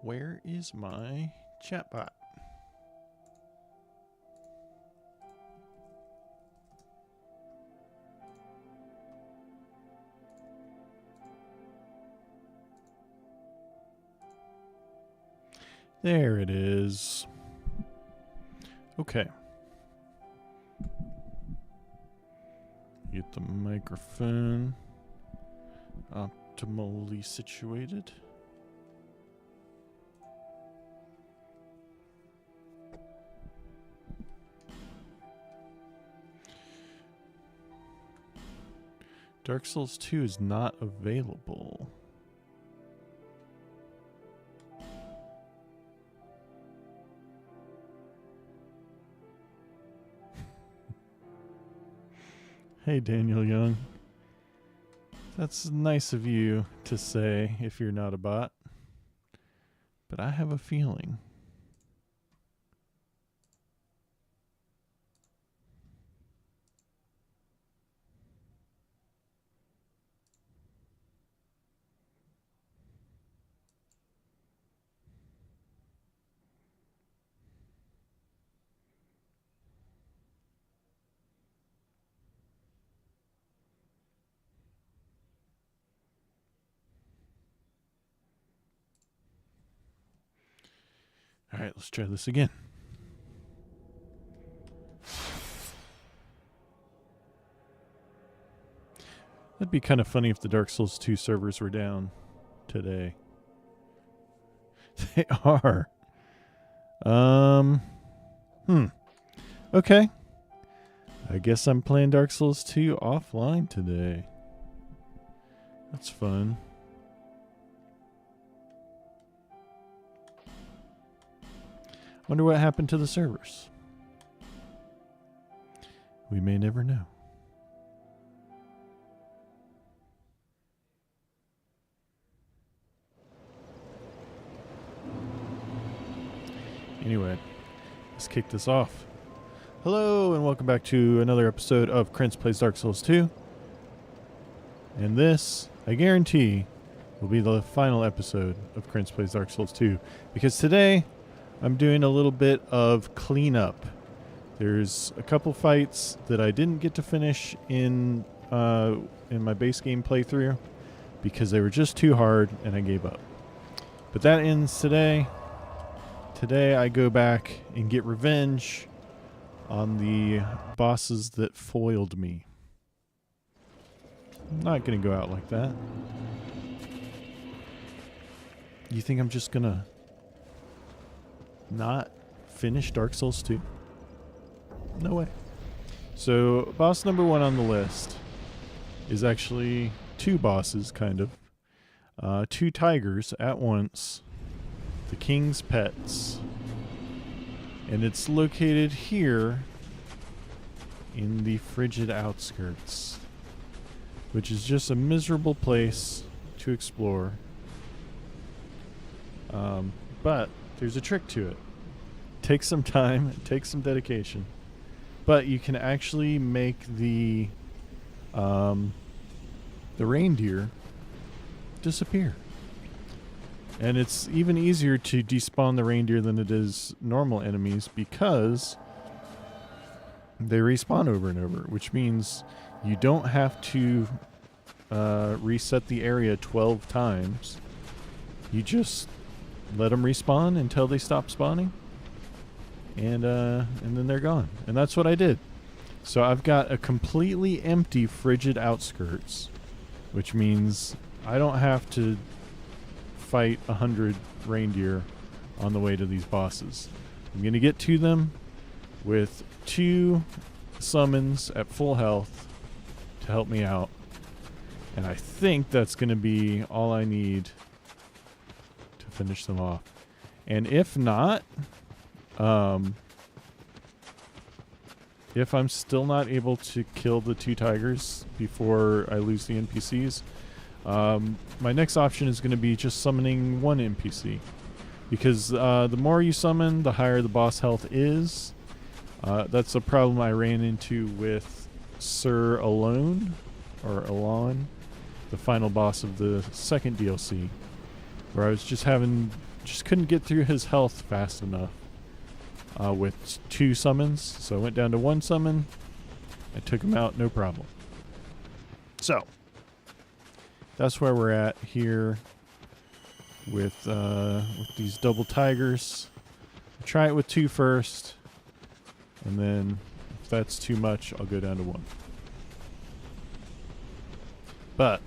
Where is my chatbot? There it is. Okay. Get the microphone optimally situated. Dark Souls 2 is not available. Hey, Daniel Young. That's nice of you to say if you're not a bot. But I have a feeling. All right, let's try this again. That'd be kind of funny if the Dark Souls 2 servers were down today. They are. Okay. I guess I'm playing Dark Souls 2 offline today. That's fun. Wonder what happened to the servers. We may never know. Anyway, let's kick this off. Hello and welcome back to another episode of Krentz Plays Dark Souls 2. And this, I guarantee, will be the final episode of Krentz Plays Dark Souls 2. Because today, I'm doing a little bit of cleanup. There's a couple fights that I didn't get to finish in my base game playthrough because they were just too hard and I gave up. But that ends today. Today I go back and get revenge on the bosses that foiled me. I'm not going to go out like that. You think I'm just going to not finish Dark Souls 2? No way. So, boss number 1 on the list is actually two bosses, kind of. Two tigers at once. The King's Pets. And it's located here in the frigid outskirts, which is just a miserable place to explore. But there's a trick to it. Takes some time, it takes some dedication. But you can actually make the reindeer disappear. And it's even easier to despawn the reindeer than it is normal enemies because they respawn over and over, which means you don't have to reset the area 12 times. You just let them respawn until they stop spawning, and then they're gone. And that's what I did. So I've got a completely empty frigid outskirts, which means I don't have to fight 100 reindeer on the way to these bosses. I'm going to get to them with 2 summons at full health to help me out. And I think that's going to be all I need to finish them off. And if not, if I'm still not able to kill the 2 tigers before I lose the NPCs, my next option is going to be just summoning 1 NPC. Because the more you summon, the higher the boss health is. That's a problem I ran into with Sir Alone, or Alon, the final boss of the second DLC, where I was just having just couldn't get through his health fast enough with 2 summons. So I went down to 1 summon. I took him out, no problem. So that's where we're at here with these double tigers. I'll try it with 2 first, and then if that's too much, I'll go down to 1. But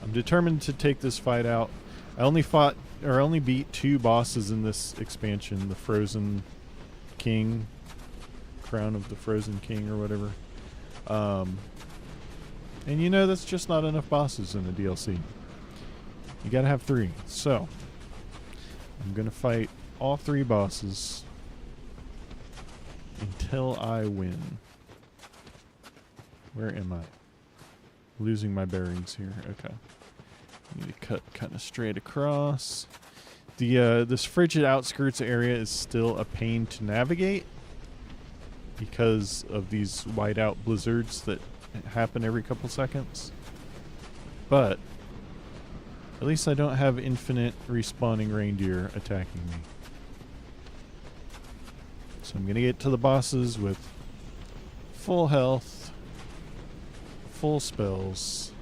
I'm determined to take this fight out. I only beat 2 bosses in this expansion, the Frozen King, Crown of the Frozen King or whatever. And you know, that's just not enough bosses in the DLC. You gotta have 3. So I'm gonna fight all 3 bosses until I win. Where am I? Losing my bearings here. Okay. Need to cut kind of straight across. This frigid outskirts area is still a pain to navigate because of these whiteout blizzards that happen every couple seconds. But at least I don't have infinite respawning reindeer attacking me. So I'm gonna get to the bosses with full health, full spells,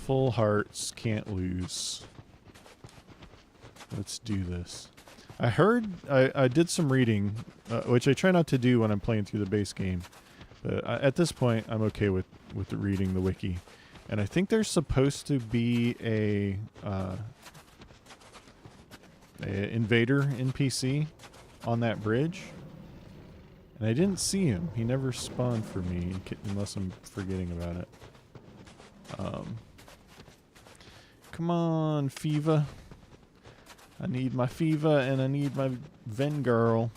full hearts, can't lose. Let's do this. I heard, I did some reading, which I try not to do when I'm playing through the base game. But at this point, I'm okay with reading the wiki. And I think there's supposed to be a invader NPC on that bridge. And I didn't see him. He never spawned for me, unless I'm forgetting about it. Come on, Fiva. I need my Fiva and I need my Ven girl.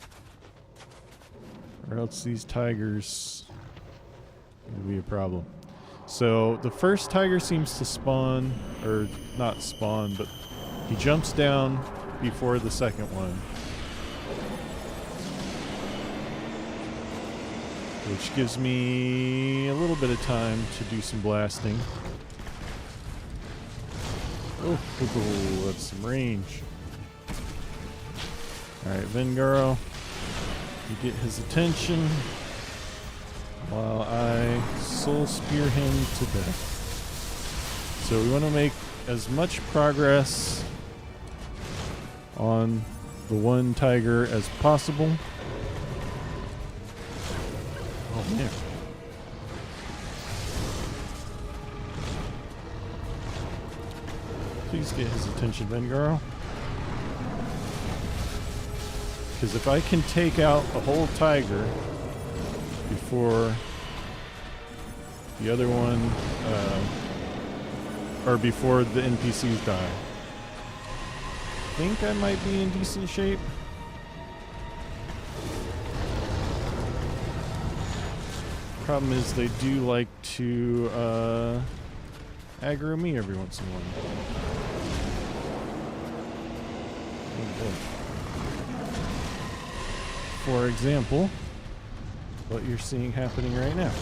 Or else these tigers will be a problem. So the first tiger seems to spawn, or not spawn, but he jumps down before the second one. Which gives me a little bit of time to do some blasting. Oh, that's some range. Alright, Vengaro. You get his attention while I soul spear him to death. So we want to make as much progress on the one tiger as possible. Oh man. Please get his attention, Vengaro. Because if I can take out the whole tiger before the other one, or before the NPCs die, I think I might be in decent shape. Problem is they do like to aggro me every once in a while. Oh boy. For example, what you're seeing happening right now.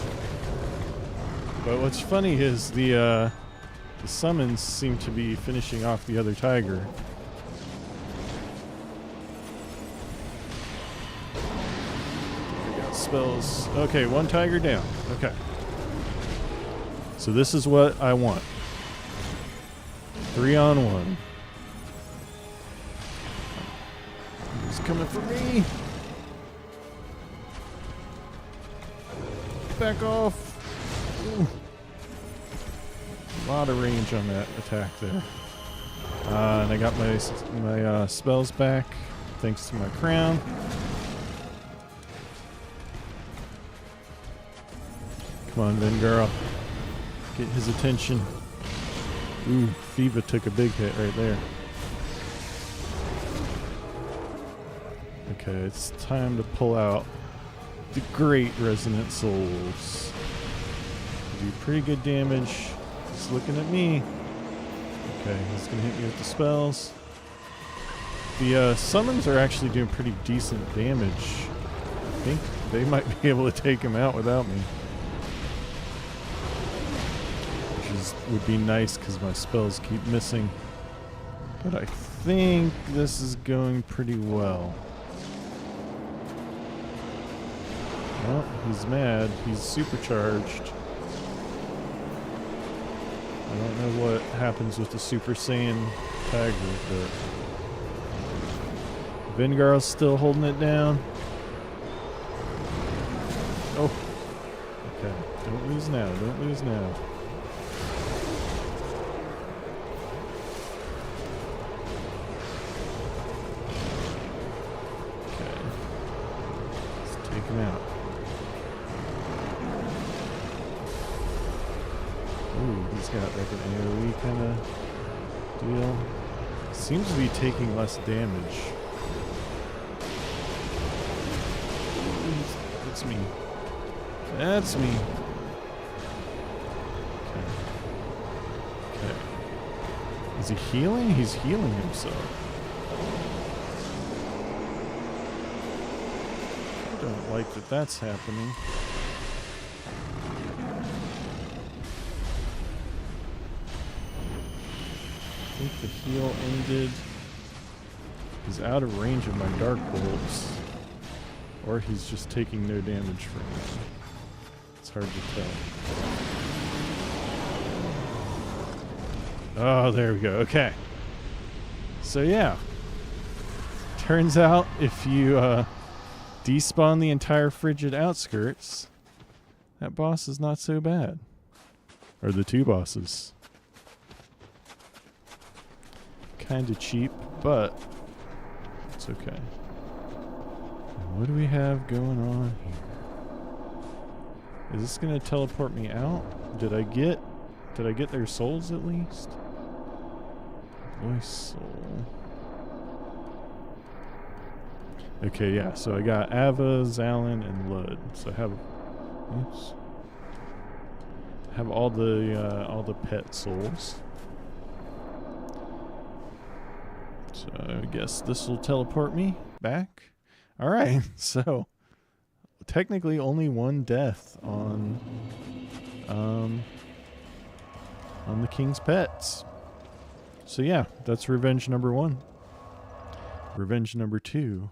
But what's funny is the summons seem to be finishing off the other tiger. We got spells. Okay, one tiger down. Okay. So this is what I want. 3-on-1. He's coming for me. Back off. Ooh. A lot of range on that attack there. And I got my spells back thanks to my crown. Come on, Vengaro. Get his attention. Ooh, Fiva took a big hit right there. Okay, it's time to pull out the great resonant souls. Do pretty good damage. He's looking at me. Okay, he's gonna hit me with the spells. The summons are actually doing pretty decent damage. I think they might be able to take him out without me. Which would be nice because my spells keep missing. But I think this is going pretty well. Well, he's mad. He's supercharged. I don't know what happens with the Super Saiyan Tiger, but Vingar's still holding it down. Oh. Okay. Don't lose now. Don't lose now. Okay. Let's take him out. Ooh, he's got like an AoE kind of deal. Seems to be taking less damage. Ooh, that's me. That's me. Okay. Okay. Is he healing? He's healing himself. I don't like that that's happening. I think the heal ended. He's out of range of my dark bolts. Or he's just taking no damage from me. It's hard to tell. Oh, there we go. Okay. So yeah. Turns out if you despawn the entire frigid outskirts, that boss is not so bad. Or the two bosses. Kinda cheap, but it's okay. What do we have going on here? Is this gonna teleport me out? Did I get their souls at least? Voice soul. Okay, yeah, so I got Ava, Zalin, and Lud. So I have oops. Have all the pet souls. So I guess this will teleport me back. Alright, so technically only one death on the King's Pets. So yeah, that's revenge number 1. Revenge number 2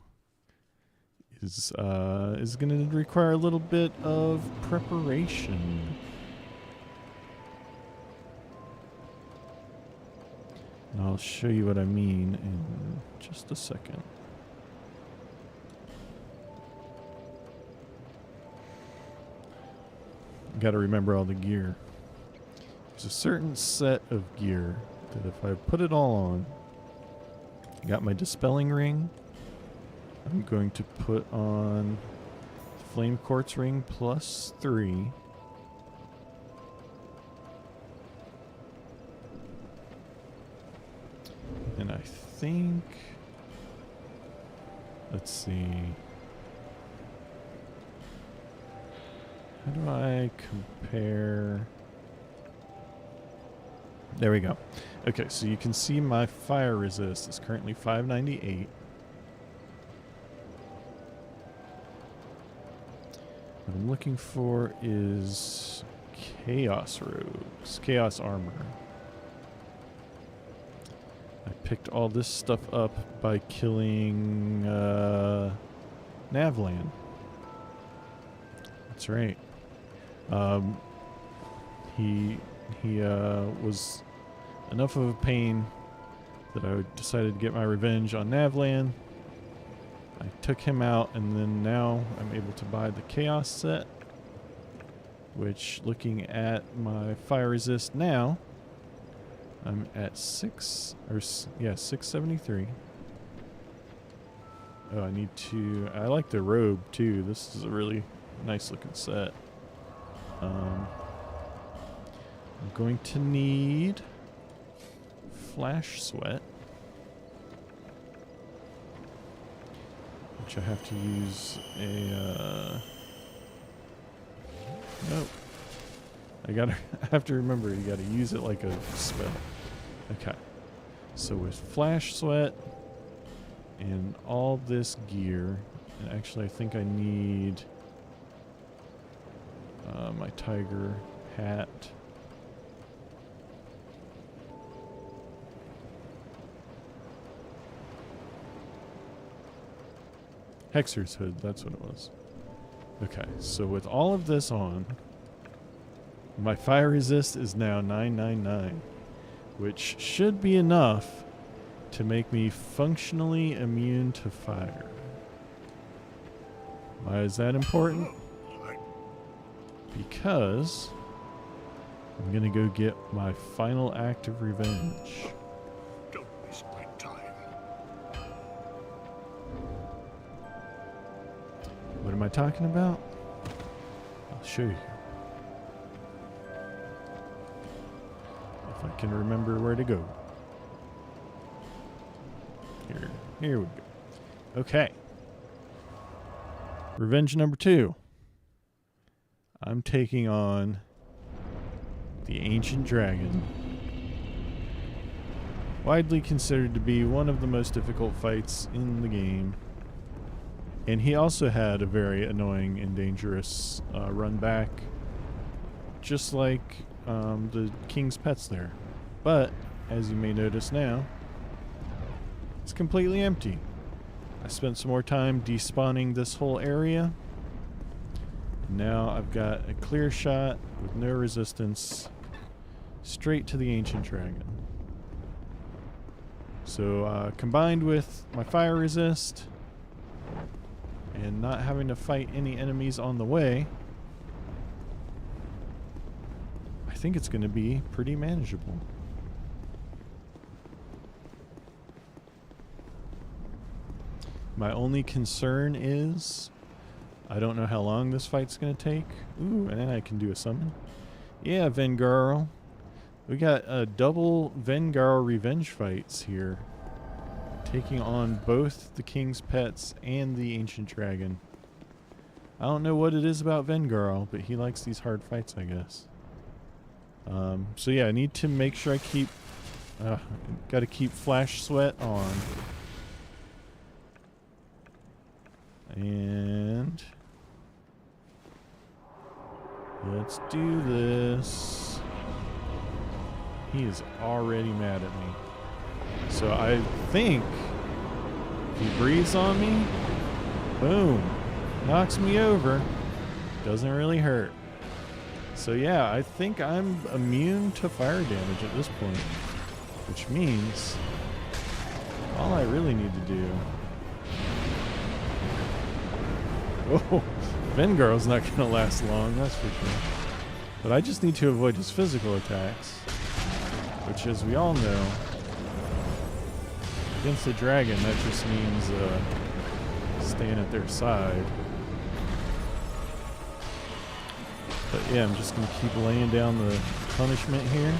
is gonna require a little bit of preparation. And I'll show you what I mean in just a second. Got to remember all the gear. There's a certain set of gear that if I put it all on, I got my dispelling ring. I'm going to put on flame quartz ring +3. And I think, let's see. How do I compare? There we go. Okay, so you can see my fire resist is currently 598. What I'm looking for is Chaos Robes, Chaos Armor. I picked all this stuff up by killing Navlan. That's right. He was enough of a pain that I decided to get my revenge on Navlan. I took him out, and then now I'm able to buy the Chaos set, which, looking at my fire resist now, I'm at 673. Oh, I like the robe too. This is a really nice looking set. I'm going to need Flash Sweat, which I have to use a nope. I have to remember, you gotta use it like a spell. Okay. So with Flash Sweat and all this gear, and actually I think I need my tiger hat. Hexer's hood, that's what it was. Okay, so with all of this on, my fire resist is now 999, which should be enough to make me functionally immune to fire. Why is that important? Because I'm gonna go get my final act of revenge. Don't waste my time. What am I talking about? I'll show you. If I can remember where to go. Here we go. Okay. Revenge number 2. I'm taking on the Ancient Dragon. Widely considered to be one of the most difficult fights in the game. And he also had a very annoying and dangerous run back, just like the king's pets there. But, as you may notice now, it's completely empty. I spent some more time despawning this whole area. Now I've got a clear shot with no resistance straight to the Ancient Dragon. So combined with my fire resist and not having to fight any enemies on the way, I think it's going to be pretty manageable. My only concern is I don't know how long this fight's going to take. Ooh, and then I can do a summon. Yeah, Vengarl. We got double Vengarl revenge fights here, taking on both the King's Pets and the Ancient Dragon. I don't know what it is about Vengarl, but he likes these hard fights, I guess. So yeah, I need to make sure I keep... got to keep Flash Sweat on. And... let's do this. He is already mad at me. So I think if he breathes on me, boom, knocks me over. Doesn't really hurt. So yeah, I think I'm immune to fire damage at this point, which means all I really need to do... oh, Vengarl's not going to last long, that's for sure. But I just need to avoid his physical attacks, which, as we all know, against the dragon, that just means staying at their side. But yeah, I'm just going to keep laying down the punishment here.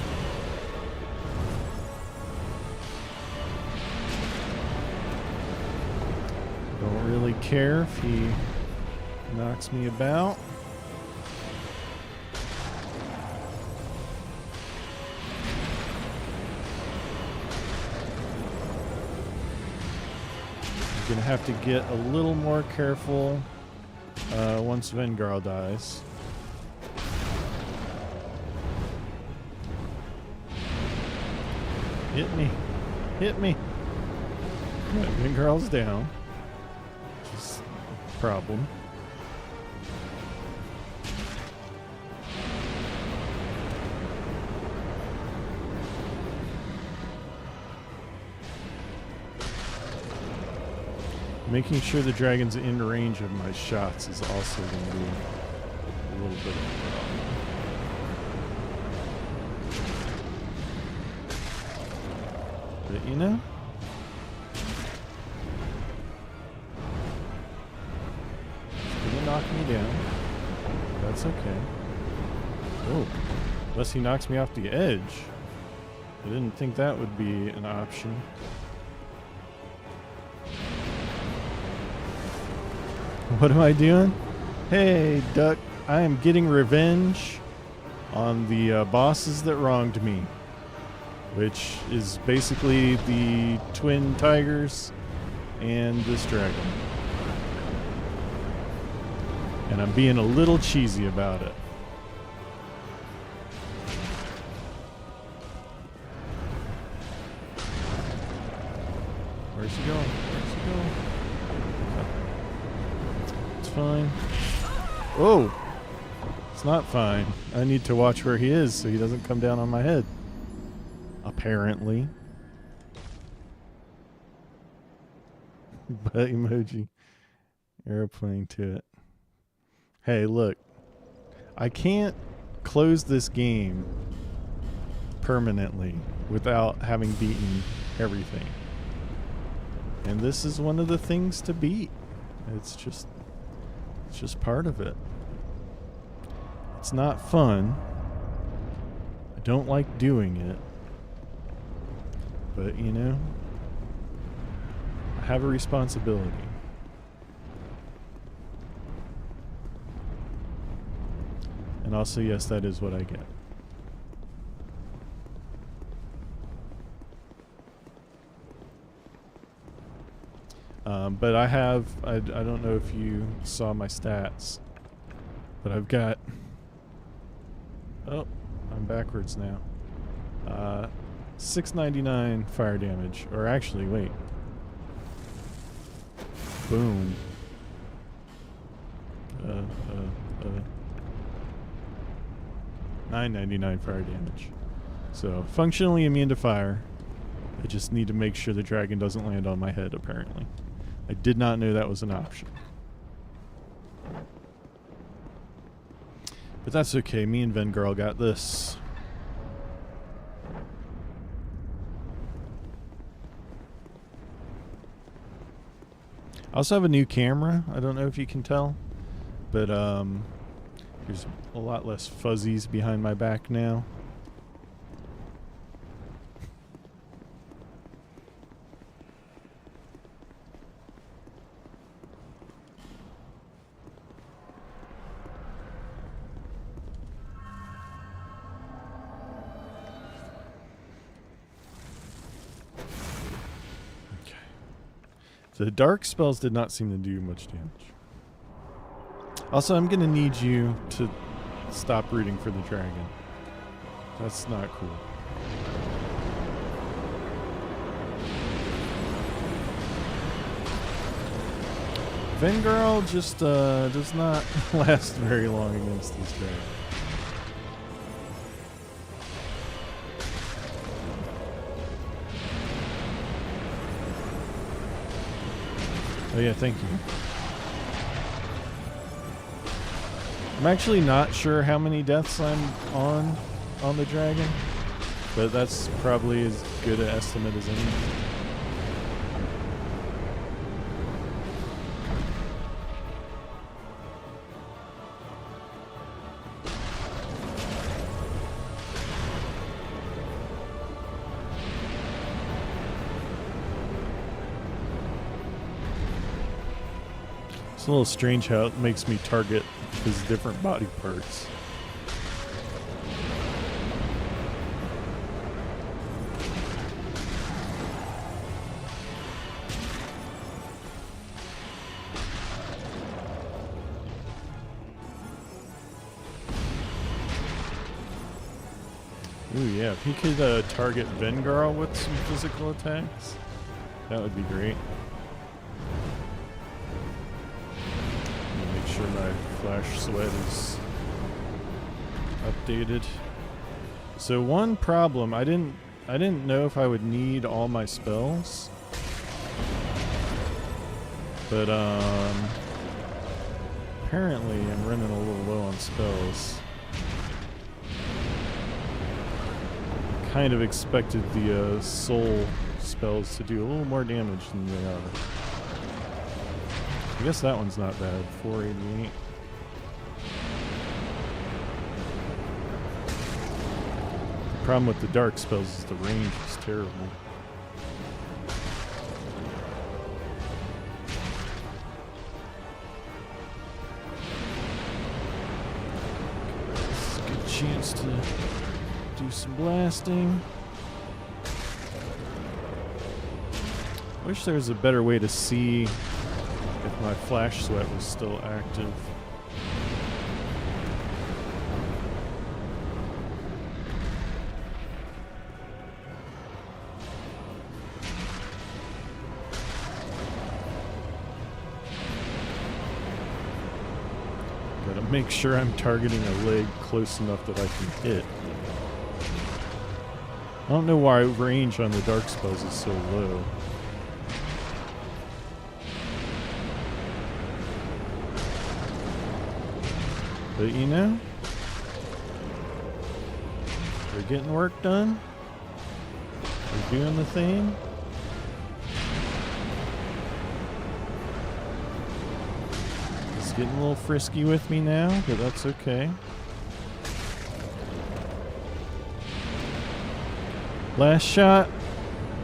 Don't really care if he knocks me about. I'm gonna have to get a little more careful once Vengarl dies. Hit me. Hit me. Right, Vengarl's down. Which is a problem. Making sure the dragon's in range of my shots is also going to be a little bit of a problem. But you know, it's going to knock me down. That's okay. Oh, unless he knocks me off the edge. I didn't think that would be an option. What am I doing? Hey, Duck, I am getting revenge on the bosses that wronged me, which is basically the twin tigers and this dragon. And I'm being a little cheesy about it. Where's he going? Where's he going? fine. Oh! It's not fine. I need to watch where he is so he doesn't come down on my head. Apparently. But emoji. Airplane to it. Hey, look. I can't close this game permanently without having beaten everything. And this is one of the things to beat. It's just part of it. It's not fun. I don't like doing it. But, you know, I have a responsibility. And also, yes, that is what I get. But I have, I don't know if you saw my stats, but I've got, oh, I'm backwards now. 699 fire damage, or actually, wait. Boom. 999 fire damage. So, functionally immune to fire. I just need to make sure the dragon doesn't land on my head, apparently. I did not know that was an option. But that's okay, me and Vengirl got this. I also have a new camera, I don't know if you can tell, but there's a lot less fuzzies behind my back now. The dark spells did not seem to do much damage. Also, I'm going to need you to stop rooting for the dragon. That's not cool. Vengirl just does not last very long against these dragons. Oh yeah, thank you. I'm actually not sure how many deaths I'm on the dragon, but that's probably as good an estimate as any. It's a little strange how it makes me target his different body parts. Ooh, yeah, if he could target Vengirl with some physical attacks, that would be great. Make sure my flash sweat is updated. So one problem, I didn't know if I would need all my spells. But apparently I'm running a little low on spells. Kind of expected the soul spells to do a little more damage than they are. I guess that one's not bad. 488. The problem with the dark spells is the range is terrible. It's a good chance to do some blasting. Wish there was a better way to see if my flash sweat was still active. make sure I'm targeting a leg close enough that I can hit. I don't know why range on the dark spells is so low. But you know, they're getting work done. They're doing the thing. It's getting a little frisky with me now, but that's okay. Last shot,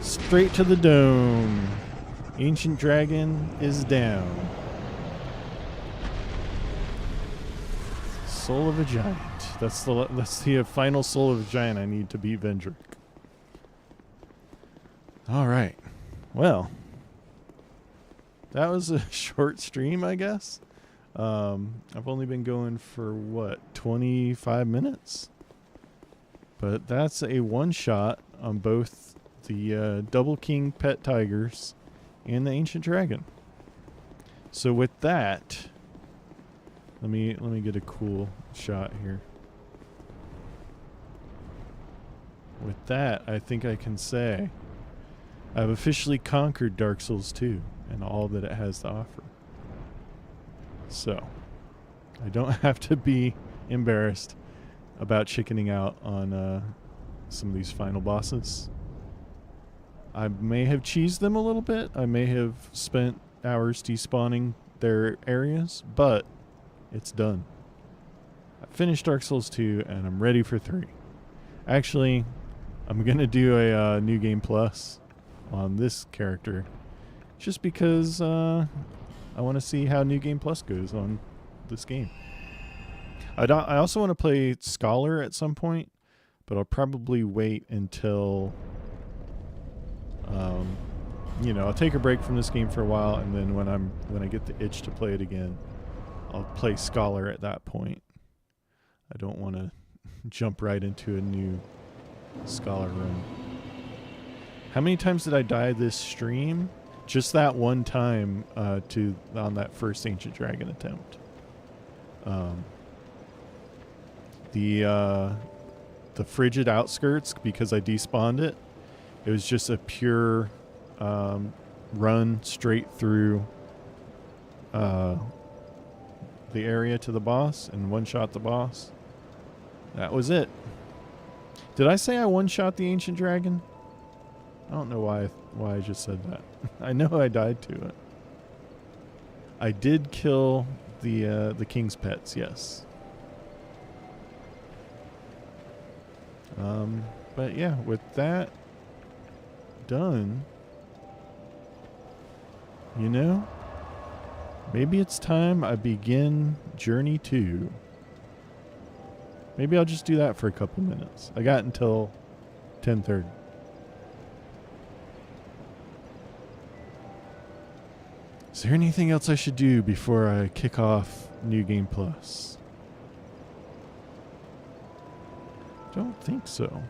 straight to the dome. Ancient Dragon is down. Soul of a Giant. That's the final Soul of a Giant I need to beat Vendrick. All right. Well, that was a short stream, I guess. I've only been going for what, 25 minutes? But that's a one-shot on both the Double King Pet Tigers and the Ancient Dragon. So with that, let me get a cool shot here. With that, I think I can say I've officially conquered Dark Souls 2 and all that it has to offer. So, I don't have to be embarrassed about chickening out on some of these final bosses. I may have cheesed them a little bit. I may have spent hours despawning their areas, but it's done. I finished Dark Souls 2 and I'm ready for 3. Actually, I'm going to do a New Game Plus on this character just because I want to see how New Game Plus goes on this game. I also want to play Scholar at some point, but I'll probably wait until I'll take a break from this game for a while, and then when I get the itch to play it again, I'll play Scholar at that point. I don't want to jump right into a new Scholar run. How many times did I die this stream? Just that one time on that first Ancient Dragon attempt. The Frigid Outskirts, because I despawned it, it was just a pure run straight through the area to the boss and one-shot the boss. That was it. Did I say I one-shot the Ancient Dragon? I don't know why I just said that. I know I died to it. I did kill the King's Pets, yes. But yeah, with that done, maybe it's time I begin Journey 2. Maybe I'll just do that for a couple minutes. I got until 10:30. Is there anything else I should do before I kick off New Game Plus? Don't think so.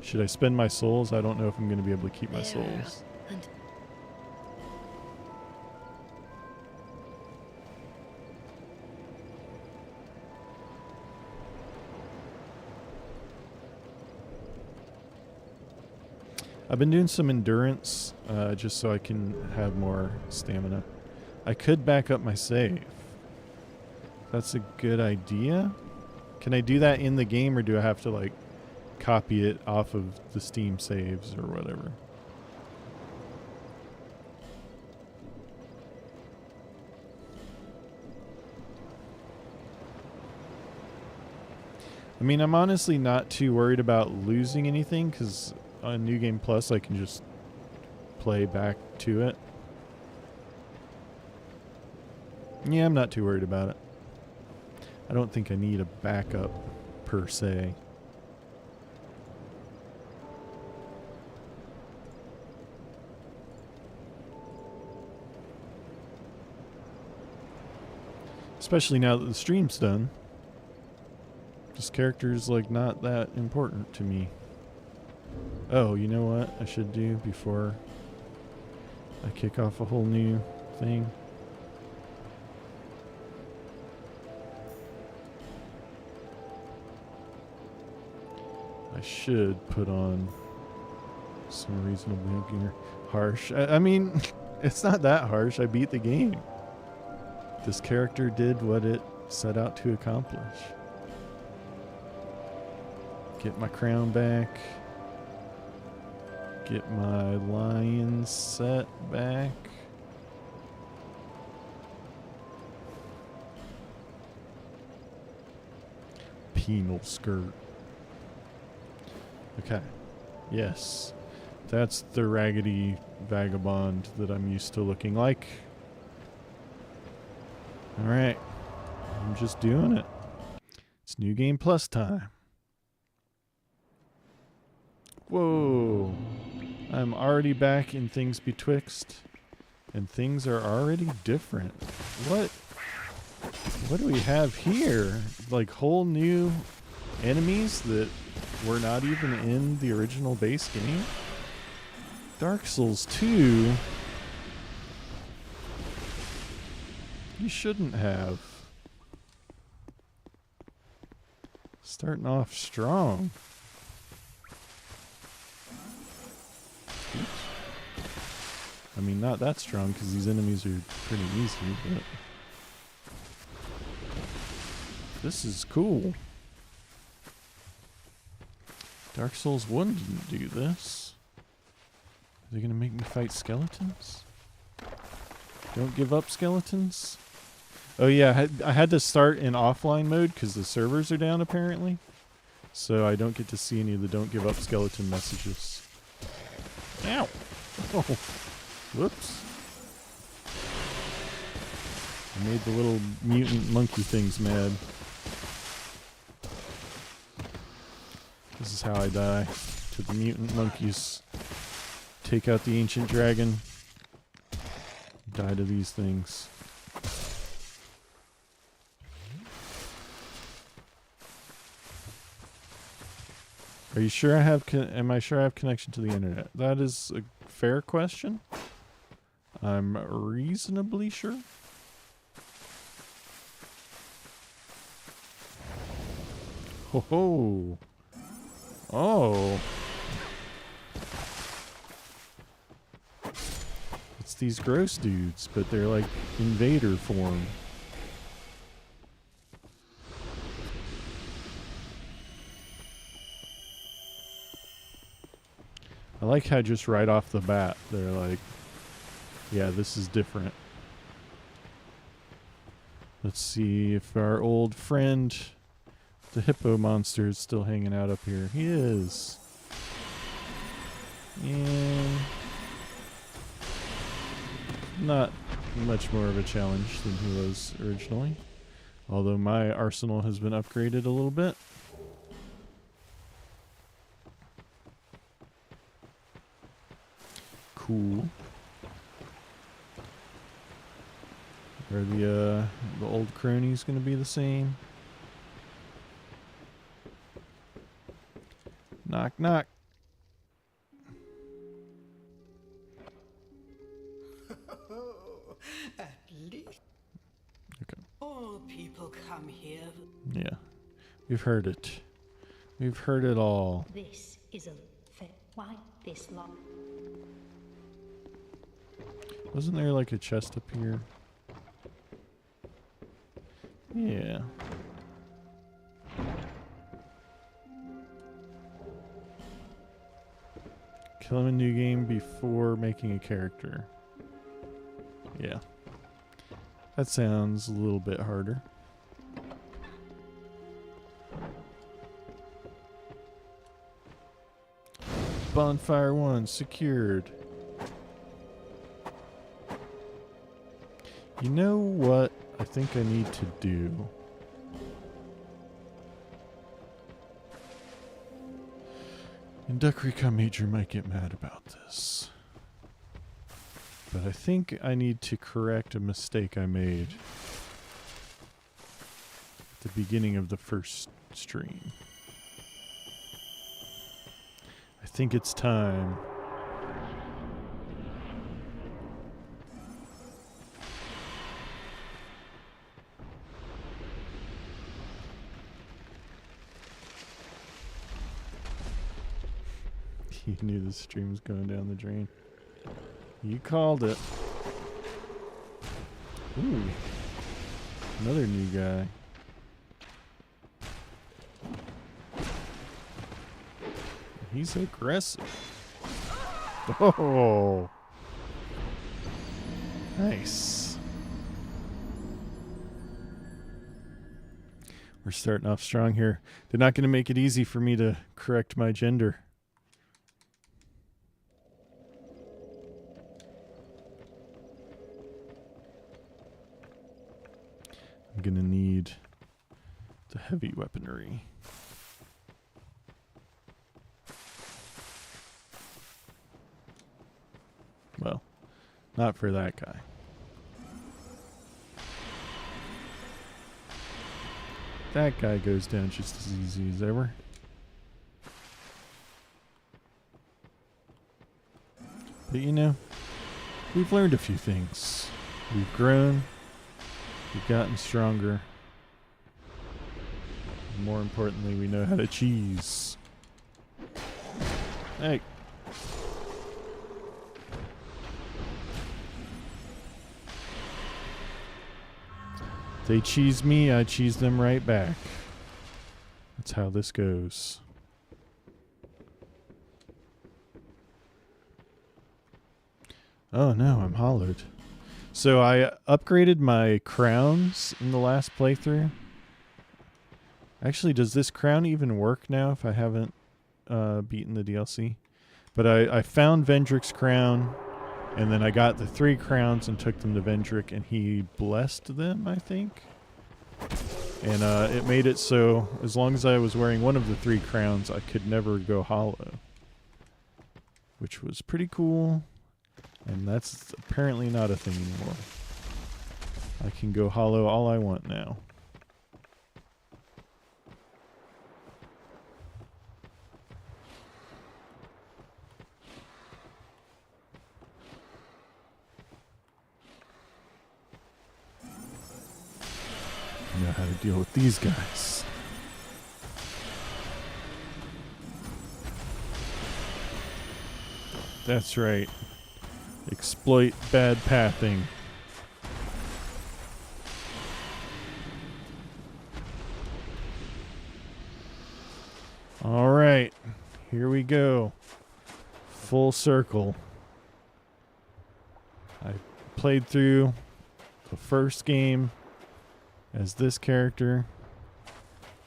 Should I spend my souls? I don't know if I'm going to be able to keep my souls. I've been doing some endurance just so I can have more stamina. I could back up my save. That's a good idea. Can I do that in the game, or do I have to copy it off of the Steam saves or whatever? I mean, I'm honestly not too worried about losing anything, because on New Game Plus I can just play back to it. Yeah, I'm not too worried about it. I don't think I need a backup per se. Especially now that the stream's done. This character's not that important to me. Oh, you know what I should do before I kick off a whole new thing? should put on some reasonably harsh. I mean, it's not that harsh. I beat the game. This character did what it set out to accomplish. Get my crown back. Get my lion set back. Penal skirt. Okay. Yes. That's the raggedy vagabond that I'm used to looking like. Alright. I'm just doing it. It's New Game Plus time. Whoa. I'm already back in Things Betwixt. And things are already different. What do we have here? Like whole new enemies that were not even in the original base game? Dark Souls 2? You shouldn't have. Starting off strong. Oops. I mean, not that strong because these enemies are pretty easy, but this is cool. Dark Souls 1 didn't do this. Are they gonna make me fight skeletons? Don't give up, skeletons. Oh yeah, I had to start in offline mode because the servers are down apparently. So I don't get to see any of the don't give up skeleton messages. Ow! Oh, whoops. I made the little mutant monkey things mad. This is how I die. To the mutant monkeys. Take out the ancient dragon. Die to these things. Are you sure I have am I sure I have connection to the internet? That is a fair question. I'm reasonably sure. Ho ho. Oh. It's these gross dudes, but they're like invader form. I like how just right off the bat, they're like, yeah, this is different. Let's see if our old friend, the hippo monster, is still hanging out up here. He is. And not much more of a challenge than he was originally. Although my arsenal has been upgraded a little bit. Cool. Are the old cronies going to be the same? Knock knock. At least Okay. all people come here. Yeah. We've heard it. We've heard it all. This is a why this long? Wasn't there like a chest up here? Yeah. Kill him in new game before making a character. Yeah. That sounds a little bit harder. Bonfire 1 secured. You know what I think I need to do? And Duck Recon Major might get mad about this. But I think I need to correct a mistake I made at the beginning of the first stream. I think it's time. You knew the stream was going down the drain. You called it. Ooh. Another new guy. He's aggressive. Oh. Nice. We're starting off strong here. They're not going to make it easy for me to correct my gender. I'm going to need the heavy weaponry. Well, not for that guy. That guy goes down just as easy as ever. But you know, we've learned a few things. We've grown. We've gotten stronger. And more importantly, we know how to cheese. Hey. They cheese me, I cheese them right back. That's how this goes. Oh no, I'm hollowed. So I upgraded my crowns in the last playthrough. Actually, does this crown even work now if I haven't beaten the DLC? But I found Vendrick's crown. And then I got the 3 crowns and took them to Vendrick, and he blessed them, I think. And it made it so as long as I was wearing one of the 3 crowns, I could never go hollow. Which was pretty cool. And that's apparently not a thing anymore. I can go hollow all I want now. Know how to deal with these guys. That's right. Exploit bad pathing. All right. Here we go. Full circle. I played through the first game as this character.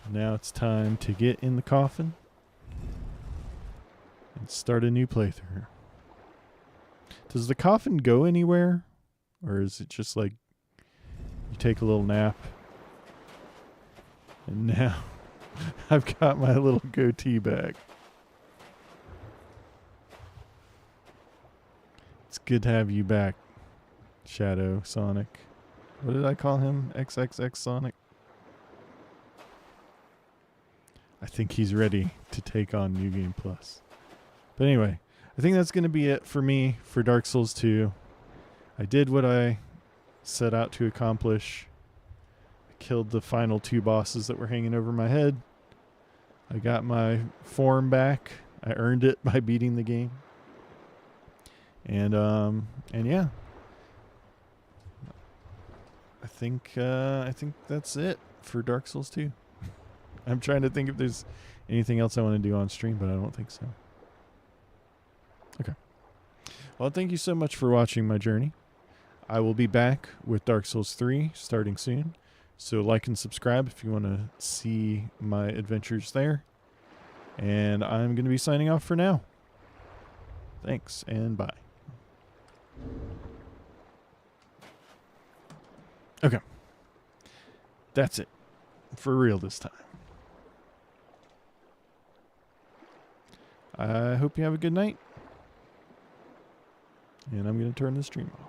Now it's time to get in the coffin and start a new playthrough. Does the coffin go anywhere? Or is it just like you take a little nap? And now I've got my little goatee back. It's good to have you back, Shadow Sonic. What did I call him? XXX Sonic? I think he's ready to take on New Game Plus. But anyway, I think that's going to be it for me for Dark Souls 2. I did what I set out to accomplish. I killed the final 2 bosses that were hanging over my head. I got my form back. I earned it by beating the game. And yeah. I think that's it for Dark Souls 2. I'm trying to think if there's anything else I want to do on stream, but I don't think so. Okay. Well, thank you so much for watching my journey. I will be back with Dark Souls 3 starting soon. So like and subscribe if you want to see my adventures there. And I'm going to be signing off for now. Thanks and bye. Okay. That's it. For real this time. I hope you have a good night. And I'm going to turn the stream off.